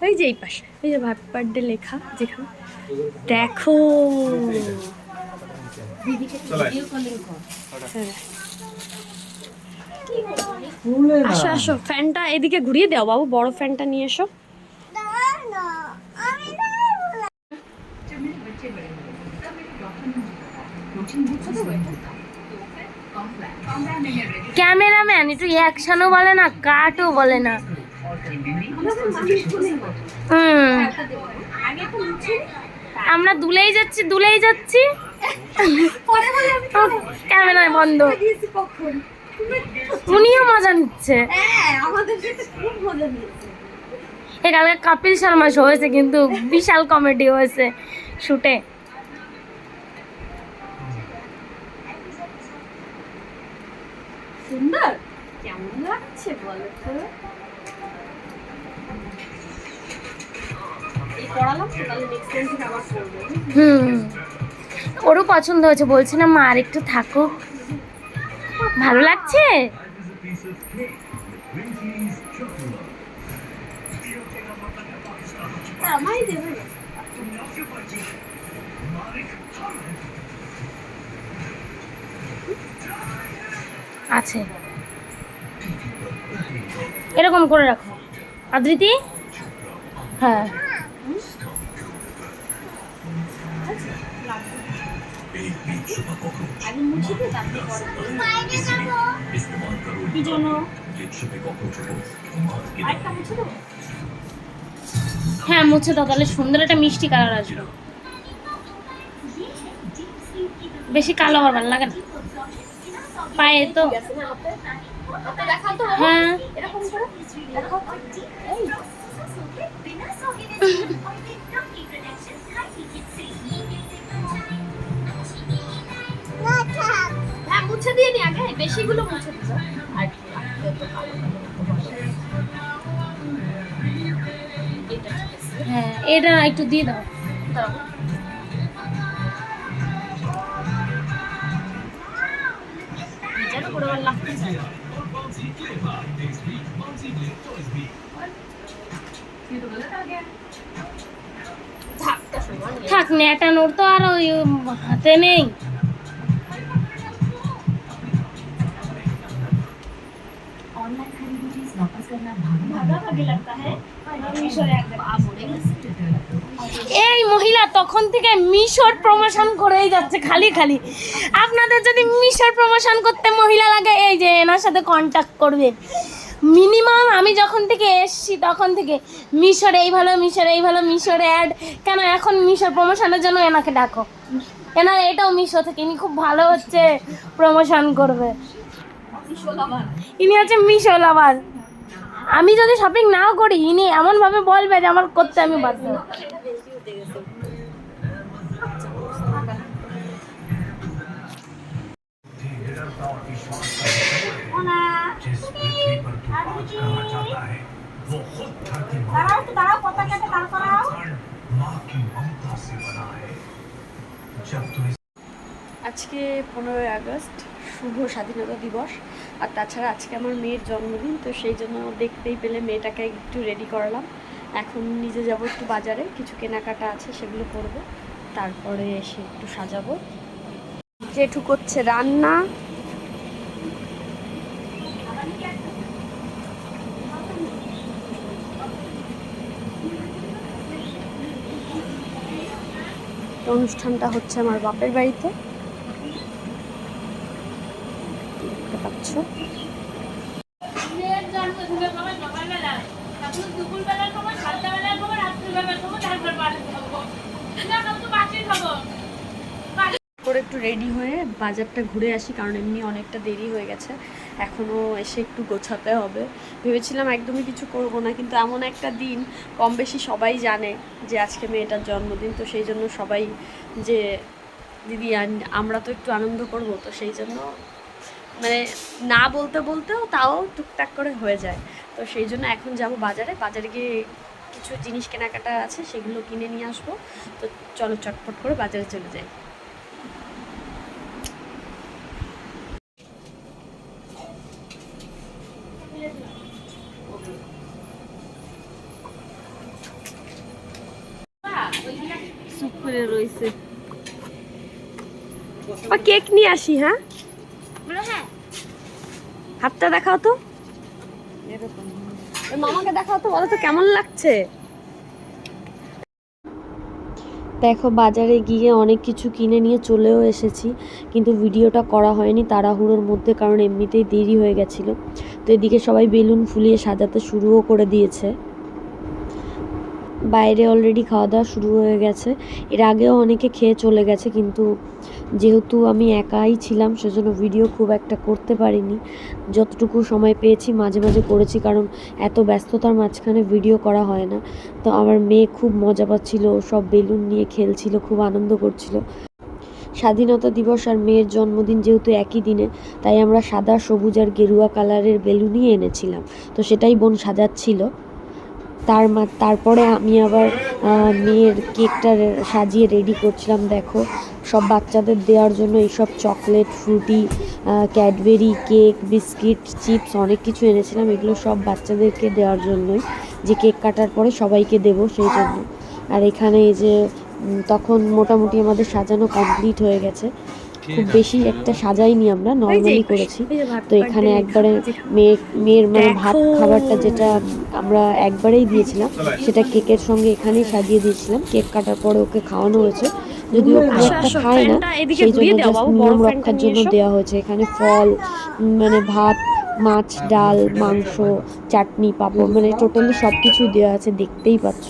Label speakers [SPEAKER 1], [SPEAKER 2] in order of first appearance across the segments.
[SPEAKER 1] এই যে এই পাশে এই যে হ্যাপি বার্থডে লেখা যেখানে দেখো। আসো আসো, ফ্যানটা এদিকে ঘুরিয়ে দাও বাবু, বড় ফ্যানটা নিয়ে এসো।
[SPEAKER 2] ক্যামেরাম্যান একটু অ্যাকশনও বলে না, কাটও বলে না। আমরা দুলেই যাচ্ছি ক্যামেরা বন্ধ। উনিও মজা নিচ্ছে। কালকে কপিল শর্মা শো হয়েছে, কিন্তু বিশাল কমেডি হয়েছে শুটে।
[SPEAKER 1] সুন্দর কেমন লাগছে বলো তো?
[SPEAKER 2] ওরও পছন্দ হয়েছে, বলছি না মা আর একটু থাকুক, ভালো লাগছে। আছে এরকম করে রাখো আদ্রিতি। হ্যাঁ হ্যাঁ মুছে দাও, তাহলে সুন্দর একটা মিষ্টি কালার আসবে। বেশি কালো আমার ভালো লাগে না পায়ে তো। হ্যাঁ
[SPEAKER 1] মুছে দিয়ে নি আগে, বেশিগুলো মুছে দিও। আর
[SPEAKER 2] হ্যাঁ এটা একটু দিয়ে দাও। থাক নেটানোর তো আর ওই হাতে নেই। এই মহিলা তখন থেকে মিশর প্রমোশন করেই যাচ্ছে খালি খালি। আপনাদের যদি মিশর প্রমোশন করতে মহিলা লাগে, এই যে এনার সাথে কন্ট্যাক্ট করবে। মিনিমাম আমি যখন থেকে এসছি তখন থেকে মিশর এই ভালো, মিশর এই ভালো, মিশর অ্যাড। কেন এখন মিশর প্রমোশনের জন্য এনাকে ডাকো, এনার এটাও মিশো থেকে ইনি খুব ভালো হচ্ছে প্রমোশন করবে। ইনি হচ্ছে মিশো লাভার। আমি যদি শপিং নাও করি ইনি এমনভাবে বলবে যে আমার করতে আমি বাধ্য।
[SPEAKER 1] আজকে 15ই আগস্ট, শুভ স্বাধীনতা দিবস। আর তাছাড়া আজকে আমার মেয়ের জন্মদিন, তো সেই জন্য দেখতেই পেলে মেয়েটাকে একটু রেডি করালাম। এখন নিজে যাব একটু বাজারে, কিছু কেনাকাটা আছে সেগুলো করব, তারপরে এসে একটু সাজাবো। জেঠু করছে রান্না। অনুষ্ঠানটা হচ্ছে আমার বাপের বাড়িতে, দেখতে পাচ্ছ। করে একটু রেডি হয়ে বাজারটা ঘুরে আসি, কারণ এমনি অনেকটা দেরি হয়ে গেছে, এখনও এসে একটু গোছাতে হবে। ভেবেছিলাম একদমই কিছু করব না, কিন্তু এমন একটা দিন, কম বেশি সবাই জানে যে আজকে মেয়েটার জন্মদিন, তো সেই জন্য সবাই যে দিদি আমরা তো একটু আনন্দ করব, তো সেই জন্য মানে না বলতে বলতেও তাও টুকটাক করে হয়ে যায়। তো সেই জন্য এখন যাব বাজারে, বাজারে গিয়ে কিছু জিনিস কেনাকাটা আছে সেগুলো কিনে নিয়ে আসবো। তো চলো চটপট করে বাজারে চলে যাই। করে রয়েছে। কেক নিয়ে আসি। হ্যাঁ,
[SPEAKER 2] হ্যাঁ,
[SPEAKER 1] হাতটা দেখাও তো, মামাকে দেখাও তো, বলো তো কেমন লাগছে। দেখো বাজারে গিয়ে অনেক কিছু কিনে নিয়ে চলেও এসেছি, কিন্তু ভিডিওটা করা হয়নি তাড়াহুড়োর মধ্যে, কারণ এমনিতেই দেরি হয়ে গেছিলো। তো এদিকে সবাই বেলুন ফুলিয়ে সাজাতে শুরুও করে দিয়েছে। বাইরে অলরেডি খাওয়া দাওয়া শুরু হয়ে গেছে, এর আগেও অনেকে খেয়ে চলে গেছে, কিন্তু যেহেতু আমি একাই ছিলাম সেজন্য ভিডিও খুব একটা করতে পারিনি। যতটুকু সময় পেয়েছি মাঝে মাঝে করেছি, কারণ এত ব্যস্ততার মাঝখানে ভিডিও করা হয় না। তো আমার মেয়ে খুব মজা পাচ্ছিল, সব বেলুন নিয়ে খেলছিল, খুব আনন্দ করছিল। স্বাধীনতা দিবস আর মেয়ের জন্মদিন যেহেতু একই দিনে, তাই আমরা সাদা, সবুজ আর গেরুয়া কালারের বেলুনই এনেছিলাম। তো সেটাই বোন সাজাচ্ছিল। তারপরে আমি আবার মেয়ের কেকটা সাজিয়ে রেডি করছিলাম। দেখো সব বাচ্চাদের দেওয়ার জন্য এইসব chocolate, Frooti, Cadbury, cake, biscuit, chips অনেক কিছু এনেছিলাম। এগুলো সব বাচ্চাদেরকে দেওয়ার জন্যই, যে কেক কাটার পরে সবাইকে দেবো সেই জন্য। আর এখানে এই যে তখন মোটামুটি আমাদের সাজানো কমপ্লিট হয়ে গেছে। খুব বেশি একটা সাজাইনি, আমরা নর্মালি করেছি। তো এখানে একবারে মেয়ের মানে ভাত খাবারটা যেটা আমরা একবারেই দিয়েছিলাম, সেটা কেকের সঙ্গে এখানেই সাজিয়ে দিয়েছিলাম। কেক কাটার পরে ওকে খাওয়ানো হয়েছে, যদিও খুব একটা খায় না, সেই জন্য জাস্ট নিয়ম রক্ষার জন্য দেওয়া হয়েছে। এখানে ফল, মানে ভাত, মাছ, ডাল, মাংস, চাটনি, পাঁপড়, মানে টোটালি সব কিছুই দেওয়া আছে, দেখতেই পাচ্ছ।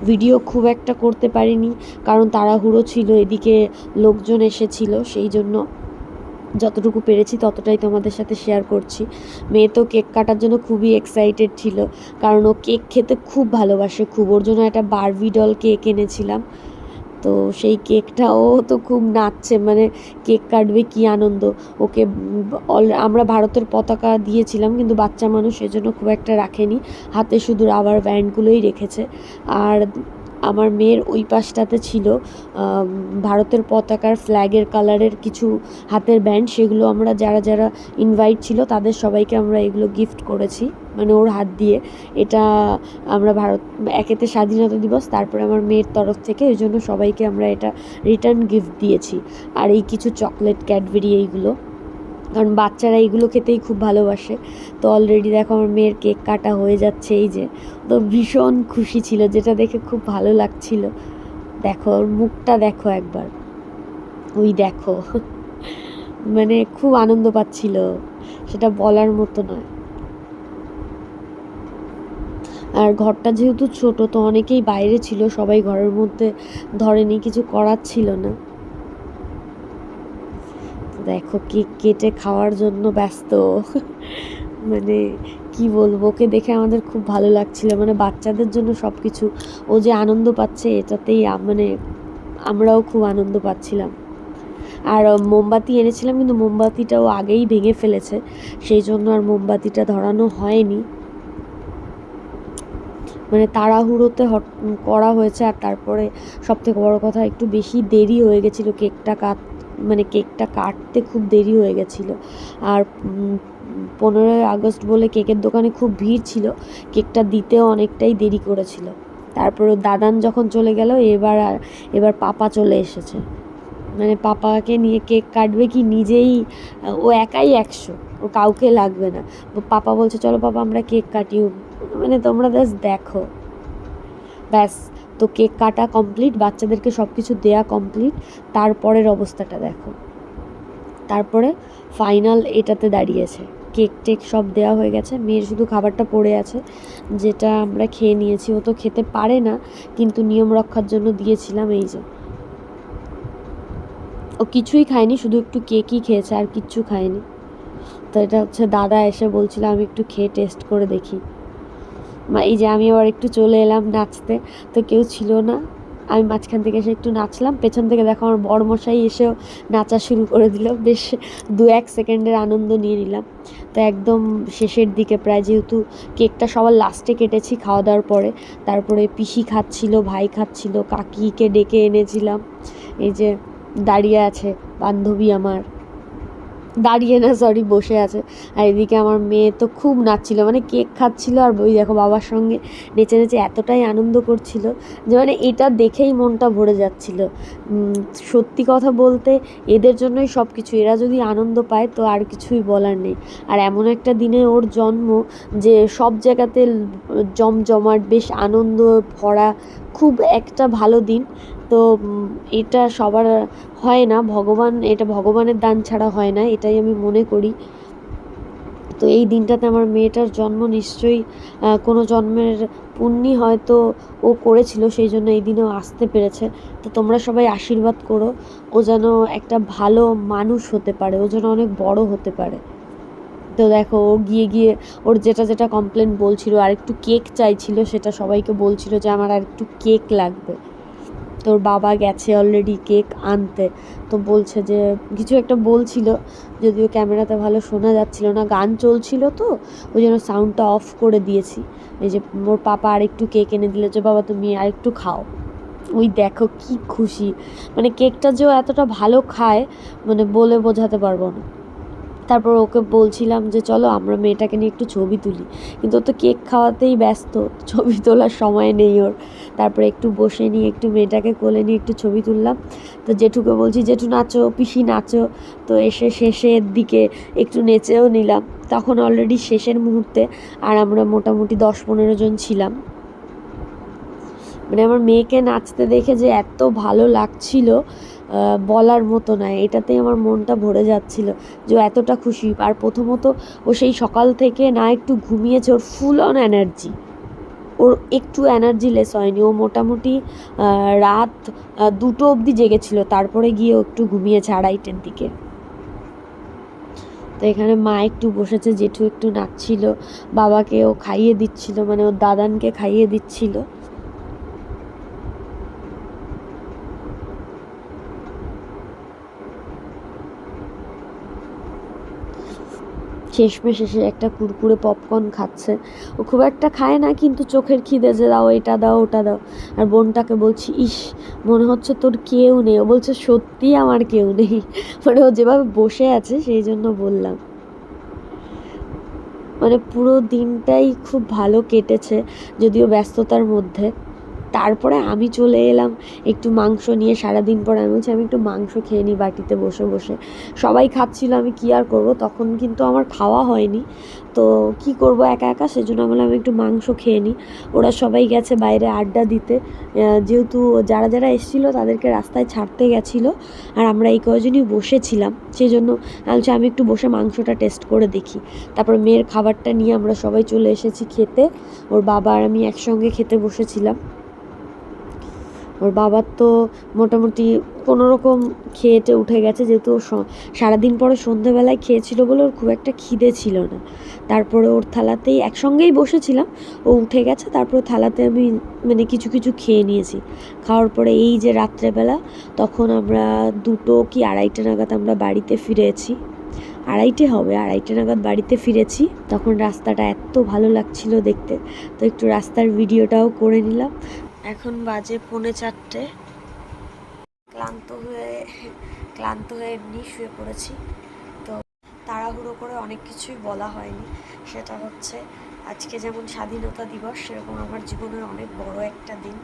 [SPEAKER 1] ভিডিও খুব একটা করতে পারিনি, কারণ তাড়াহুড়ো ছিল, এদিকে লোকজন এসেছিল, সেই জন্য যতটুকু পেরেছি ততটাই তোমাদের সাথে শেয়ার করছি। মেয়ে তো কেক কাটার জন্য খুবই এক্সাইটেড ছিল, কারণ ও কেক খেতে খুব ভালোবাসে, খুব। ওর জন্য একটা বারবি ডল কেক এনেছিলাম। তো সেই কেকটা ও তো খুব নাচছে, মানে কেক কাটবে কি আনন্দ। ওকে আমরা ভারতের পতাকা দিয়েছিলাম, কিন্তু বাচ্চা মানুষ সেজন্য খুব একটা রাখেনি, হাতে শুধু রাবার ব্যান্ডগুলোই রেখেছে। আর আমার মেয়ের ওই পাশটাতে ছিল ভারতের পতাকার ফ্ল্যাগের কালারের কিছু হাতের ব্যান্ড, সেগুলো আমরা যারা যারা ইনভাইট ছিল তাদের সবাইকে আমরা এগুলো গিফট করেছি, মানে ওর হাত দিয়ে। এটা আমরা একেতে স্বাধীনতা দিবস, তারপরে আমার মেয়ের তরফ থেকে, ওই জন্য সবাইকে আমরা এটা রিটার্ন গিফট দিয়েছি। আর এই কিছু চকলেট, ক্যাডবেরি, এইগুলো, কারণ বাচ্চারা এইগুলো খেতেই খুব ভালোবাসে। তো অলরেডি দেখো আমার মেয়ের কেক কাটা হয়ে যাচ্ছে, এই যে। তো ভীষণ খুশি ছিল, যেটা দেখে খুব ভালো লাগছিল। দেখো ওর মুখটা দেখো একবার, ওই দেখো, মানে খুব আনন্দ পাচ্ছিল, সেটা বলার মতো নয়। আর ঘরটা যেহেতু ছোট, তো অনেকেই বাইরে ছিল, সবাই ঘরের মধ্যে ধরেনি, কিছু করার ছিল না। দেখো কেক কেটে খাওয়ার জন্য ব্যস্ত, মানে কি বলবো, ওকে দেখে আমাদের খুব ভালো লাগছিল, মানে বাচ্চাদের জন্য সব কিছু। ও যে আনন্দ পাচ্ছে এটাতেই মানে আমরাও খুব আনন্দ পাচ্ছিলাম। আর মোমবাতি এনেছিলাম, কিন্তু মোমবাতিটাও আগেই ভেঙে ফেলেছে, সেই জন্য আর মোমবাতিটা ধরানো হয়নি, মানে তাড়াহুড়োতে করা হয়েছে। আর তারপরে সবথেকে বড় কথা, একটু বেশি দেরি হয়ে গেছিলো কেকটা কাটতে খুব দেরি হয়ে গেছিলো। আর 15ই আগস্ট বলে কেকের দোকানে খুব ভিড় ছিল, কেকটা দিতেও অনেকটাই দেরি করেছিল। তারপরে দাদান যখন চলে গেল, এবার পাপা চলে এসেছে, মানে পাপাকে নিয়ে কেক কাটবে কি, নিজেই ও একাই 100, ও কাউকে লাগবে না। পাপা বলছে চলো পাপা আমরা কেক কাটি, মানে তোমরা জাস্ট দেখো। ব্যাস, তো কেক কাটা কমপ্লিট, বাচ্চাদেরকে সব কিছু দেয়া কমপ্লিট। তারপরের অবস্থাটা দেখো, তারপরে ফাইনাল এটাতে দাঁড়িয়েছে। কেক টেক সব দেওয়া হয়ে গেছে, মেয়ের শুধু খাবারটা পড়ে আছে, যেটা আমরা খেয়ে নিয়েছি। ও তো খেতে পারে না, কিন্তু নিয়ম রক্ষার জন্য দিয়েছিলাম। এই যে ও কিছুই খায়নি, শুধু একটু কেকই খেয়েছে, আর কিচ্ছু খায়নি। তো এটা হচ্ছে দাদা এসে বলছিল আমি একটু খেয়ে টেস্ট করে দেখি। এই যে আমি আবার একটু চলে এলাম নাচতে, তো কেউ ছিল না, আমি মাঝখান থেকে এসে একটু নাচলাম। পেছন থেকে দেখো আমার বড়মশাই এসেও নাচা শুরু করে দিল, বেশ 2-1 সেকেন্ডের আনন্দ নিয়ে নিলাম। তো একদম শেষের দিকে প্রায়, যেহেতু কেকটা সবার লাস্টে কেটেছি খাওয়া দাওয়ার পরে, তারপরে পিসি খাচ্ছিল, ভাই খাচ্ছিল, কাকিকে ডেকে এনেছিলাম, এই যে দাঁড়িয়ে আছে বান্ধবী আমার, দাঁড়িয়ে না, সরি, বসে আছে। আর এদিকে আমার মেয়ে তো খুব নাচছিল, মানে কেক খাচ্ছিল আর ওই দেখো বাবার সঙ্গে নেচে নেচে এতটাই আনন্দ করছিল যে মানে এটা দেখেই মনটা ভরে যাচ্ছিল। সত্যি কথা বলতে এদের জন্যই সব কিছু, এরা যদি আনন্দ পায় তো আর কিছুই বলার নেই। আর এমন একটা দিনে ওর জন্ম যে সব জায়গাতে জমজমাট, বেশ আনন্দ ভরা, খুব একটা ভালো দিন। তো এটা সবার হয় না, এটা ভগবানের দান ছাড়া হয় না, এটাই আমি মনে করি। তো এই দিনটাতে আমার মেয়েটার জন্ম নিশ্চয়ই কোনো জন্মের পুণ্যি হয়তো ও করেছিল, সেই জন্য এই দিনেও আসতে পেরেছে। তো তোমরা সবাই আশীর্বাদ করো ও যেন একটা ভালো মানুষ হতে পারে, ও যেন অনেক বড় হতে পারে। তো দেখো ও গিয়ে গিয়ে ওর যেটা যেটা কমপ্লেন বলছিল, আর একটু কেক চাইছিল, সেটা সবাইকে বলছিল যে আমার আর একটু কেক লাগবে। তোর বাবা গেছে অলরেডি কেক আনতে, তো বলছে যে কিছু একটা বলছিল, যদিও ক্যামেরাতে ভালো শোনা যাচ্ছিল না, গান চলছিল তো ওই জন্য সাউন্ডটা অফ করে দিয়েছি। এই যে মোর পাপা আরেকটু কেক এনে দিল, যে বাবা তুমি আরেকটু খাও। ওই দেখো কি খুশি, মানে কেকটা যে ও এতটা ভালো খায় মানে বলে বোঝাতে পারবো না। তারপর ওকে বলছিলাম যে চলো আমরা মেয়েটাকে নিয়ে একটু ছবি তুলি, কিন্তু ও তো কেক খাওয়াতেই ব্যস্ত, ছবি তোলার সময় নেই ওর। তারপরে একটু বসে নিয়ে একটু মেয়েটাকে কোলে নিয়ে একটু ছবি তুললাম। তো জেঠুকে বলছি জেঠু নাচো, পিসি নাচো। তো এসে শেষের দিকে একটু নেচেও নিলাম, তখন অলরেডি শেষের মুহূর্তে, আর আমরা মোটামুটি 10-15 জন ছিলাম। মানে আমার মেয়েকে নাচতে দেখে যে এত ভালো লাগছিল বলার মতো নয়, এটাতেই আমার মনটা ভরে যাচ্ছিল যে ও এতটা খুশি। আর প্রথমত ও সেই সকাল থেকে না একটু ঘুমিয়েছে, ওর ফুল অন এনার্জি, ওর একটু এনার্জি লেস হয়নি। ও মোটামুটি রাত 2টো অবধি জেগেছিল, তারপরে গিয়ে ও একটু ঘুমিয়েছে 2:30-এর দিকে। তো এখানে মা একটু বসেছে, জেঠু একটু নাচছিল, বাবাকে ও খাইয়ে দিচ্ছিল, মানে ওর দাদানকে খাইয়ে দিচ্ছিল। শেষমেশ শেষে একটা কুরকুরে পপকর্ন খাচ্ছে। ও খুব একটা খায় না, কিন্তু চোখের খিদে যে দাও এটা দাও ওটা দাও। আর বোনটাকে বলছি ইস মনে হচ্ছে তোর কেউ নেই, ও বলছে সত্যিই আমার কেউ নেই, মানে ও যেভাবে বসে আছে সেই জন্য বললাম। মানে পুরো দিনটাই খুব ভালো কেটেছে, যদিও ব্যস্ততার মধ্যে। তারপরে আমি চলে এলাম একটু মাংস নিয়ে, সারাদিন পরে আমি বলছি আমি একটু মাংস খেয়ে নিই বাটিতে বসে বসে। সবাই খাচ্ছিল, আমি কী আর করবো, তখন কিন্তু আমার খাওয়া হয়নি, তো কি করব একা একা, সেজন্য আমি বললাম আমি একটু মাংস খেয়ে নিই। ওরা সবাই গেছে বাইরে আড্ডা দিতে, যেহেতু যারা যারা এসেছিলো তাদেরকে রাস্তায় ছাড়তে গেছিলো, আর আমরা এই কয়জনই বসেছিলাম, সেই জন্য আমি বলছি আমি একটু বসে মাংসটা টেস্ট করে দেখি। তারপর মেয়ের খাবারটা নিয়ে আমরা সবাই চলে এসেছি খেতে, ওর বাবা আর আমি একসঙ্গে খেতে বসেছিলাম। ওর বাবার তো মোটামুটি কোনো রকম খেয়েটে উঠে গেছে, যেহেতু ও সারাদিন পরে সন্ধেবেলায় খেয়েছিল বলে ওর খুব একটা খিদে ছিল না। তারপরে ওর থালাতেই একসঙ্গেই বসেছিলাম, ও উঠে গেছে, তারপরে থালাতে আমি মানে কিছু কিছু খেয়ে নিয়েছি। খাওয়ার পরে এই যে রাত্রেবেলা, তখন আমরা 2টো কি 2:30 নাগাদ আমরা বাড়িতে ফিরেছি, 2:30 নাগাদ বাড়িতে ফিরেছি। তখন রাস্তাটা এত ভালো লাগছিল দেখতে, তো একটু রাস্তার ভিডিওটাও করে নিলাম। এখন বাজে 3:45, ক্লান্ত হয়ে এমনি শুয়ে পড়েছি। তো তাড়াহুড়ো করে অনেক কিছুই বলা হয়নি, সেটা হচ্ছে আজকে যেমন স্বাধীনতা দিবস, সেরকম আমার জীবনের অনেক বড় একটা দিন।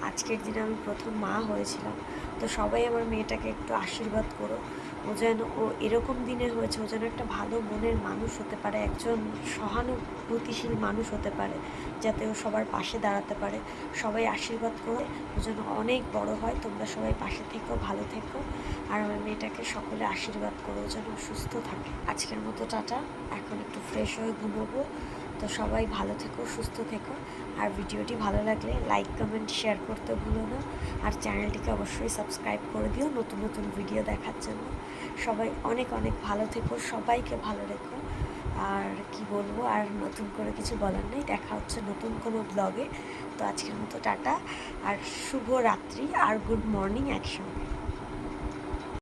[SPEAKER 1] আজকের দিনে আমি প্রথম মা হয়েছিলাম, তো সবাই আমার মেয়েটাকে একটু আশীর্বাদ করো, ও যেন ও এরকম দিনে হয়েছে, ও যেন একটা ভালো মনের মানুষ হতে পারে, একজন সহানুভূতিশীল মানুষ হতে পারে, যাতে ও সবার পাশে দাঁড়াতে পারে। সবাই আশীর্বাদ করো ও যেন অনেক বড় হয়। তোমরা সবাই পাশে থেকো, ভালো থেকো, আর আমার মেয়েটাকে সকলে আশীর্বাদ করো যেন সুস্থ থাকে। আজকের মতো টাটা, এখন একটু ফ্রেশ হয়ে ঘুমোবো। তো সবাই ভালো থেকো, সুস্থ থেকো, আর ভিডিওটি ভালো লাগলে লাইক কমেন্ট শেয়ার করতে ভুলো না, আর চ্যানেলটিকে অবশ্যই সাবস্ক্রাইব করে দিও নতুন নতুন ভিডিও দেখার জন্য। সবাই অনেক অনেক ভালো থেকো, সবাইকে ভালো রেখো। আর কি বলবো, আর নতুন করে কিছু বলার নেই, দেখা হচ্ছে নতুন কোনো ব্লগে। তো আজকের মতো টাটা, আর শুভ রাত্রি আর গুড মর্নিং একসঙ্গে।